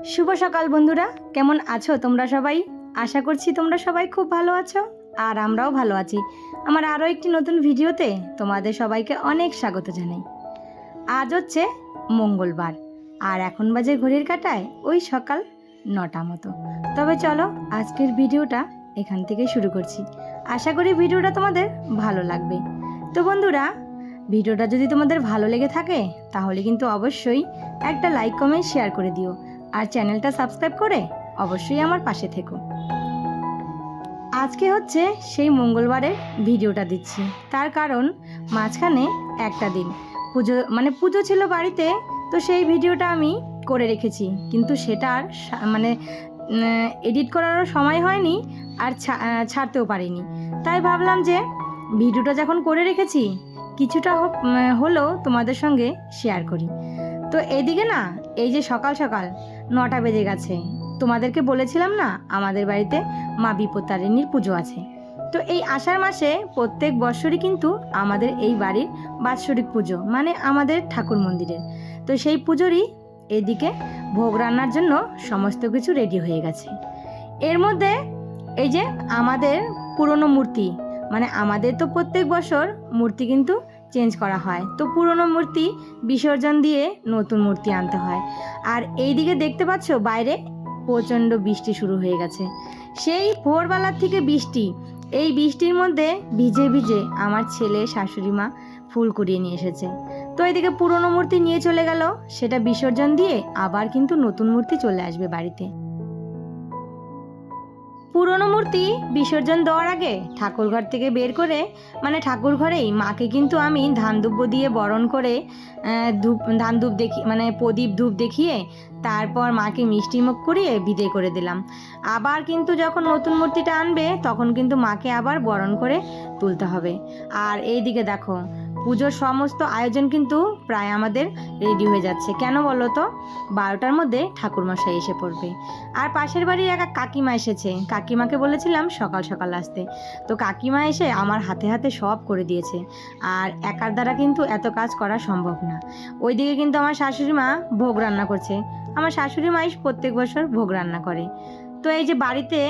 শুভ সকাল বন্ধুরা, কেমন আছো তোমরা সবাই? আশা করছি তোমরা সবাই খুব ভালো আছো আর আমরাও ভালো আছি। আমার আরও একটি নতুন ভিডিওতে তোমাদের সবাইকে অনেক স্বাগত জানাই। আজ হচ্ছে মঙ্গলবার আর এখন বাজে ঘড়ির কাঁটায় ওই সকাল 9টা মতো। তবে চলো আজকের ভিডিওটা এখান থেকে শুরু করছি। আশা করি ভিডিওটা তোমাদের ভালো লাগবে। তো বন্ধুরা, ভিডিওটা যদি তোমাদের ভালো লেগে থাকে তাহলে কিন্তু অবশ্যই একটা লাইক কমেন্ট শেয়ার করে দিও আর চ্যানেলটা সাবস্ক্রাইব করে অবশ্যই আমার পাশে থেকো। আজকে হচ্ছে সেই মঙ্গলবারের ভিডিওটা দিচ্ছি, তার কারণ মাঝখানে একটা দিন পুজো ছিল বাড়িতে, তো সেই ভিডিওটা আমি করে রেখেছি, কিন্তু সেটা আর এডিট করারও সময় হয়নি আর ছাড়তেও পারিনি। তাই ভাবলাম যে ভিডিওটা যখন করে রেখেছি কিছুটা হলেও তোমাদের সঙ্গে শেয়ার করি। তো এদিকে না, এই যে সকাল সকাল 9টা বেজে গেছে। তোমাদেরকে বলেছিলাম না আমাদের বাড়িতে মা বিপত্তারিণীর পুজো আছে। তো এই আষাঢ় মাসে প্রত্যেক বছরই কিন্তু আমাদের এই বাড়ির বাৎসরিক পুজো, মানে আমাদের ঠাকুর মন্দিরের। তো সেই পুজোরই এদিকে ভোগ রান্নার জন্য সমস্ত কিছু রেডি হয়ে গেছে। এর মধ্যে এই যে আমাদের পুরনো মূর্তি, মানে আমাদের তো প্রত্যেক বছর মূর্তি কিন্তু চেঞ্জ করা হয়, তো পুরনো মূর্তি বিসর্জন দিয়ে নতুন মূর্তি আনতে হয়। আর এই দিকে দেখতে পাচ্ছ বাইরে প্রচণ্ড বৃষ্টি শুরু হয়ে গেছে, সেই ভোরবেলার থেকে বৃষ্টি। এই বৃষ্টির মধ্যে ভিজে ভিজে আমার ছেলে শাশুড়ি মা ফুল কুড়িয়ে নিয়ে এসেছে। তো এদিকে পুরনো মূর্তি নিয়ে চলে গেল, সেটা বিসর্জন দিয়ে আবার কিন্তু নতুন মূর্তি চলে আসবে বাড়িতে। পুরনো মূর্তি বিসর্জন দেওয়ার আগে ঠাকুরঘর থেকে বের করে, মানে ঠাকুর ঘরেই মাকে কিন্তু আমি ধান দুব্য দিয়ে বরণ করে ধান ধূপ প্রদীপ ধূপ দেখিয়ে তারপর মাকে মিষ্টি মুখ করিয়ে বিদায় করে দিলাম। আবার কিন্তু যখন নতুন মূর্তিটা আনবে তখন কিন্তু মাকে আবার বরণ করে তুলতে হবে। আর এই দিকে দেখো পুজোর সমস্ত আয়োজন কিন্তু প্রায় আমাদের রেডি হয়ে যাচ্ছে। কেন বলো তো, 12টার মধ্যে ঠাকুরমশাই এসে পড়বে। আর পাশের বাড়ির এক কাকিমা এসেছে, কাকিমাকে বলেছিলাম সকাল সকাল আসতে, তো কাকিমা এসে আমার হাতে হাতে সব করে দিয়েছে। আর একার দ্বারা কিন্তু এত কাজ করা সম্ভব না। ওইদিকে কিন্তু আমার শাশুড়ি মা ভোগ রান্না করছে। আমার শাশুড়ি মাই প্রত্যেক বছর ভোগ রান্না করে। তো এই যে বাড়িতে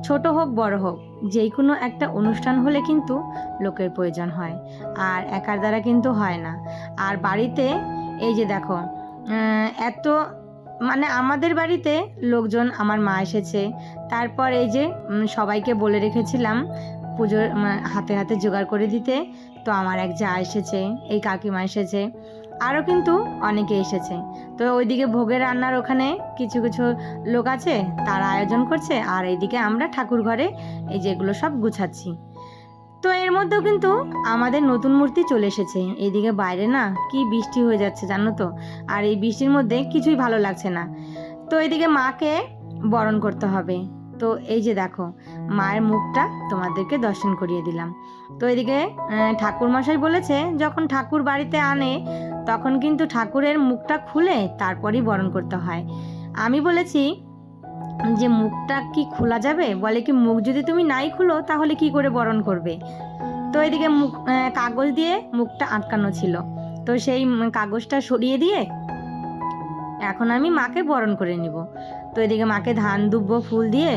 ছোট হোক বড় হোক, যেই কোনো একটা অনুষ্ঠান হলে কিন্তু লোকের প্রয়োজন হয়, আর একার দ্বারা কিন্তু হয় না। আর বাড়িতে এই যে দেখো এত আমাদের বাড়িতে লোকজন, আমার মা এসেছে, তারপর এই যে সবাইকে বলে রেখেছিলাম পুজোর হাতে হাতে জোগাড় করে দিতে। তো আমার এক যা এসেছে, এই কাকিমা এসেছে, আরও কিন্তু অনেকে এসেছে। তো ওইদিকে ভোগের রান্নার ওখানে কিছু কিছু লোক আছে, তারা আয়োজন করছে, আর এইদিকে আমরা ঠাকুর ঘরে এই যেগুলো সব গুছাচ্ছি। তো এর মধ্যেও কিন্তু আমাদের নতুন মূর্তি চলে এসেছে। এইদিকে বাইরে না কি বৃষ্টি হয়ে যাচ্ছে জানো তো, আর এই বৃষ্টির মধ্যে কিছুই ভালো লাগছে না। তো এইদিকে মাকে বরণ করতে হবে। তো এই যে দেখো মায়ের মুখটা তোমাদেরকে দর্শন করিয়ে দিলাম। তো এদিকে ঠাকুরমশাই বলেছে যখন ঠাকুর বাড়িতে আনে তখন কিন্তু ঠাকুরের মুখটা খুলে তারপরই বরণ করতে হয়। আমি বলেছি যে মুখটা কি খোলা যাবে? বলে কি মুখ যদি তুমি নাই খুলো তাহলে কি করে বরণ করবে? তো এদিকে কাগজ দিয়ে মুখটা আটকানো ছিল, তো সেই কাগজটা সরিয়ে দিয়ে এখন আমি মাকে বরণ করে নিব। তো এদিকে মাকে ধান দুব্ব ফুল দিয়ে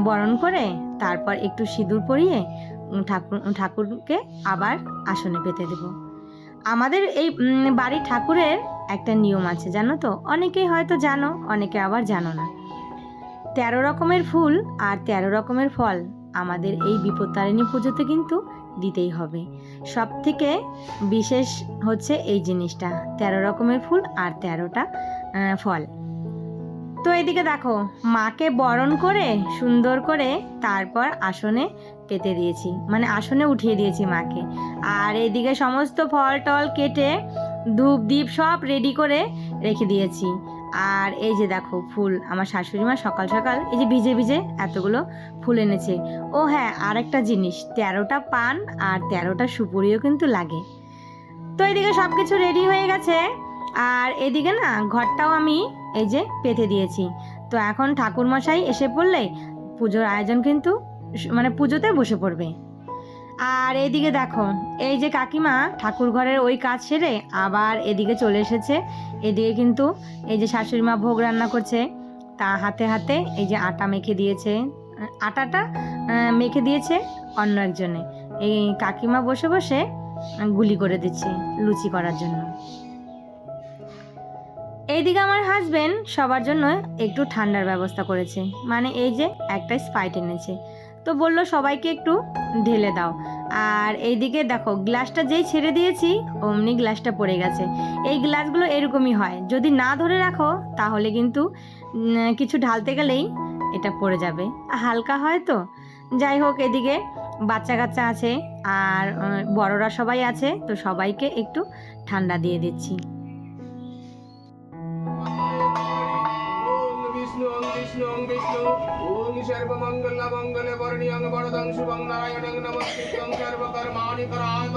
বরণ করে তারপর একটু সিঁদুর পরিয়ে ঠাকুরকে আবার আসনে পেতে দেব। আমাদের এই বাড়ির ঠাকুরের একটা নিয়ম আছে জানো তো, অনেকেই হয়তো জানো, অনেকে আবার জানো না। 13 রকমের ফুল আর 13 রকমের ফল আমাদের এই বিপত্তারিণী পুজোতে কিন্তু দিতেই হবে। সব থেকে বিশেষ হচ্ছে এই জিনিসটা, 13 রকমের ফুল আর 13টা ফল। তো এদিকে দেখো মাকে বরণ করে সুন্দর করে তারপর আসনে পেতে দিয়েছি, আসনে উঠিয়ে দিয়েছি মাকে। আর এদিকে সমস্ত ফল টল কেটে ধূপ দ্বীপ সব রেডি করে রেখে দিয়েছি। আর এই যে দেখো ফুল আমার শাশুড়ি মা সকাল সকাল এই যে ভিজে ভিজে এতগুলো ফুল এনেছে। ও হ্যাঁ, আর একটা জিনিস, 13টা পান আর 13টা সুপুরিও কিন্তু লাগে। তো এদিকে সব কিছু রেডি হয়ে গেছে। আর এদিকে না ঘরটাও আমি এই যে পেতে দিয়েছি। তো এখন ঠাকুরমশাই এসে পড়লে পুজোর আয়োজন কিন্তু পুজোতে বসে পড়বে। আর এইদিকে দেখো, এই যে কাকিমা ঠাকুর ঘরের ওই কাজ সেরে আবার এদিকে চলে এসেছে। এদিকে কিন্তু এই যে শাশুড়ি মা ভোগ রান্না করছে, তা হাতে হাতে এই যে আটা মেখে দিয়েছে, আটাটা মেখে দিয়েছে অন্য একজনে। এই কাকিমা বসে বসে গুলি করে দিচ্ছে লুচি করার জন্য। এইদিকে আমার হাজবেন্ড সবার জন্য একটু ঠান্ডার ব্যবস্থা করেছে, মানে এই যে একটা স্প্রাইট এনেছে, তো বললো সবাইকে একটু ঢেলে দাও। আর এইদিকে দেখো গ্লাসটা যেই ছেড়ে দিয়েছি অমনি গ্লাসটা পড়ে গেছে। এই গ্লাসগুলো এরকমই হয়, যদি না ধরে রাখো তাহলে কিন্তু কিছু ঢালতে গেলেই এটা পড়ে যাবে, হালকা হয় তো। যাই হোক, এদিকে বাচ্চা কাচ্চা আছে আর বড়রা সবাই আছে, তো সবাইকে একটু ঠান্ডা দিয়ে দিচ্ছি। विष्णु ओम सर्वमंगल मंगल वर्ण्यं वरदं शुभं नारायणं नमस्कृतं सर्वकर्माणि करात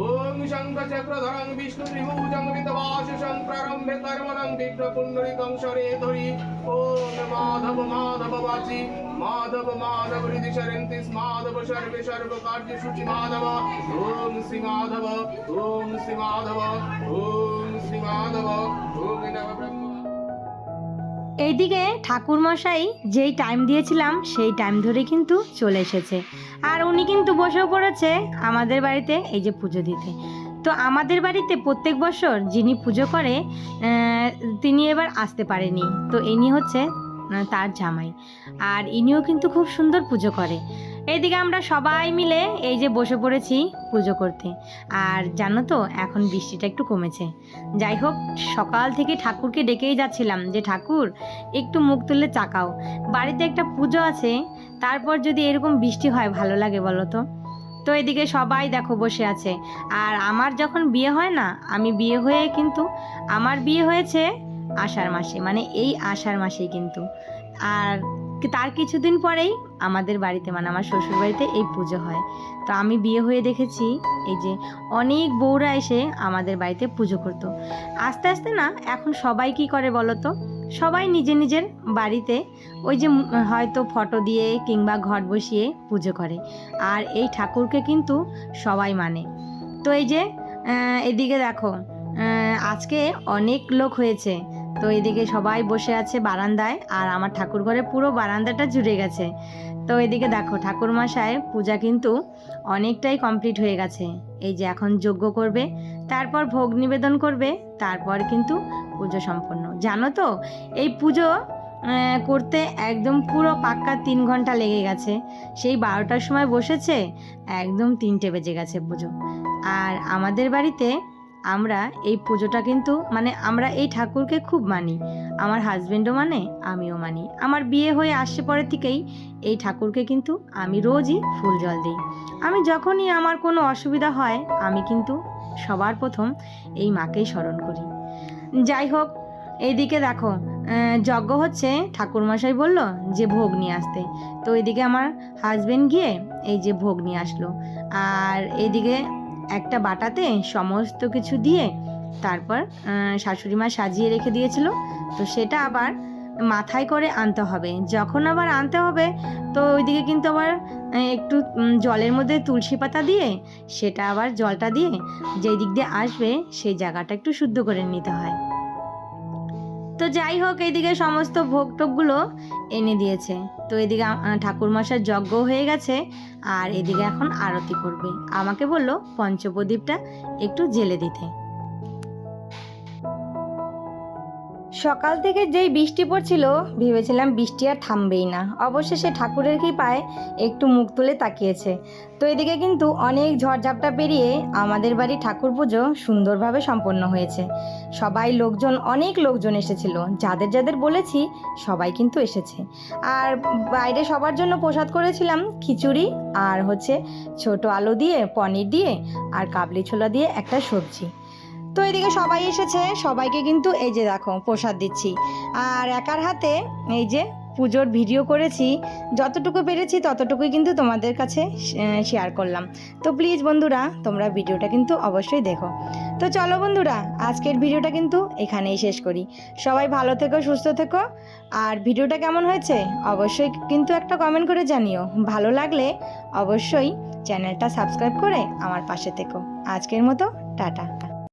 ओम शंख चक्रधरं विष्णु त्रिभुजं वितवासुषं प्रारम्भे कर्मणं विघ्नपुण्डरीकं शरेधरि ओम माधव माधव वाचि माधव माधव हृदि शरन्ति माधव सर्वे सर्वकार्य शुचि माधव ओम श्री माधव ओम श्री माधव ओम श्री माधव ओम नमः ब्रह्म। এইদিকে ঠাকুরমশাই যেই টাইম দিয়েছিলাম সেই টাইম ধরে কিন্তু চলে এসেছে, আর উনি কিন্তু বসেও পড়েছে আমাদের বাড়িতে এই যে পুজো দিতে। তো আমাদের বাড়িতে প্রত্যেক বছর যিনি পুজো করে তিনি এবার আসতে পারেনি, তো ইনি হচ্ছে তার জামাই, আর ইনিও কিন্তু খুব সুন্দর পুজো করে। এইদিকে আমরা সবাই মিলে এই যে বসে পড়েছি পুজো করতে। আর জানো তো এখন বৃষ্টিটা একটু কমেছে। যাই হোক, সকাল থেকে ঠাকুরকে ডেকেই যাচ্ছিলাম যে ঠাকুর একটু মুখ তুলে চাকাও, বাড়িতে একটা পুজো আছে, তারপর যদি এরকম বৃষ্টি হয় ভালো লাগে বলো তো। তো এদিকে সবাই দেখো বসে আছে। আর আমার যখন বিয়ে হয় না, আমি বিয়ে হয়ে কিন্তু আমার বিয়ে হয়েছে আষাঢ় মাসে, মানে এই আষাঢ় মাসেই কিন্তু। আর তার কিছুদিন পরেই আমাদের বাড়িতে, মানে আমার শ্বশুর বাড়িতে এই পুজো হয়। তো আমি বিয়ে হয়ে দেখেছি এই যে অনেক বউরা এসে আমাদের বাড়িতে পুজো করতো। আস্তে আস্তে না এখন সবাই কি করে বলো তো, সবাই নিজের নিজের বাড়িতে ওই যে হয়তো ফটো দিয়ে কিংবা ঘট বসিয়ে পুজো করে, আর এই ঠাকুরকে কিন্তু সবাই মানে। তো এই যে এদিকে দেখো আজকে অনেক লোক হয়েছে, তো এদিকে সবাই বসে আছে বারান্দায়, আর আমার ঠাকুর ঘরে পুরো বারান্দাটা জুড়ে গেছে। তো এদিকে দেখো ঠাকুরমশাই পূজা কিন্তু অনেকটাই কমপ্লিট হয়ে গেছে। এই যে এখন যজ্ঞ করবে, তারপর ভোগ নিবেদন করবে, তারপর কিন্তু পুজো সম্পন্ন। জানো তো এই পুজো করতে একদম পুরো পাক্কা 3 ঘন্টা লেগে গেছে। সেই 12টার সময় বসেছে, একদম 3টে বেজে গেছে পুজো। আর আমাদের বাড়িতে আমরা এই পুজোটা কিন্তু মানে আমরা এই ঠাকুরকে খুব মানি, আমার হাজবেন্ডও মানে, আমিও মানি। আমার বিয়ে হয়ে আসছে পরের থেকেই এই ঠাকুরকে কিন্তু আমি রোজই ফুল জল দিই। আমি যখনই আমার কোনো অসুবিধা হয় আমি কিন্তু সবার প্রথম এই মাকেই স্মরণ করি। যাই হোক, এইদিকে দেখো যজ্ঞ হচ্ছে, ঠাকুরমশাই বলল যে ভোগ নিয়ে আসতে, তো এইদিকে আমার হাজবেন্ড গিয়ে এই যে ভোগ নিয়ে আসলো। আর এইদিকে একটা বাটাতে সমস্ত কিছু দিয়ে তারপর শাশুড়ি মা সাজিয়ে রেখে দিয়েছিল, তো সেটা আবার মাথায় করে আনতে হবে। যখন আবার আনতে হবে তো ওইদিকে কিন্তু আবার একটু জলের মধ্যে তুলসী পাতা দিয়ে সেটা আবার জলটা দিয়ে যেই দিক দিয়ে আসবে সেই জায়গাটা একটু শুদ্ধ করে নিতে হয়। তো যাই হোক, এইদিকে সমস্ত ভোগ টোগগুলো এনে দিয়েছে। তো এদিকে ঠাকুরমশার যজ্ঞ হয়ে গেছে, আর এদিকে এখন আরতি করবে। আমাকে বলল পঞ্চপ্রদীপটা একটু জ্বেলে দিতে। সকাল থেকে যেই বৃষ্টি পড়ছিল ভেবেছিলাম বৃষ্টি আর থামবেই না, অবশেষে ঠাকুরের কৃপায় একটু মুখ তুলে তাকিয়েছে। তো এদিকে কিন্তু অনেক ঝড়ঝাপটা পেরিয়ে আমাদের বাড়ি ঠাকুর পুজো সুন্দরভাবে সম্পন্ন হয়েছে। সবাই লোকজন, অনেক লোকজন এসেছিল, যাদের যাদের বলেছি সবাই কিন্তু এসেছে। আর বাইরে সবার জন্য প্রসাদ করেছিলাম খিচুড়ি, আর হচ্ছে ছোট আলু দিয়ে, পনির দিয়ে, আর কাবলি ছোলা দিয়ে একটা সবজি। তো এদিকে সবাই এসেছে, সবাইকে কিন্তু এই যে দেখো প্রসাদ দিচ্ছি, আর একার হাতে এই যে পুজোর ভিডিও করেছি, যতটুকু পেরেছি ততটুকুই কিন্তু তোমাদের কাছে শেয়ার করলাম। তো প্লিজ বন্ধুরা তোমরা ভিডিওটা কিন্তু অবশ্যই দেখো। তো চলো বন্ধুরা, আজকের ভিডিওটা কিন্তু এখানেই শেষ করি। সবাই ভালো থেকো, সুস্থ থেকো। আর ভিডিওটা কেমন হয়েছে অবশ্যই কিন্তু একটা কমেন্ট করে জানিও। ভালো লাগলে অবশ্যই চ্যানেলটা সাবস্ক্রাইব করে আমার পাশে থেকো। আজকের মতো টাটা।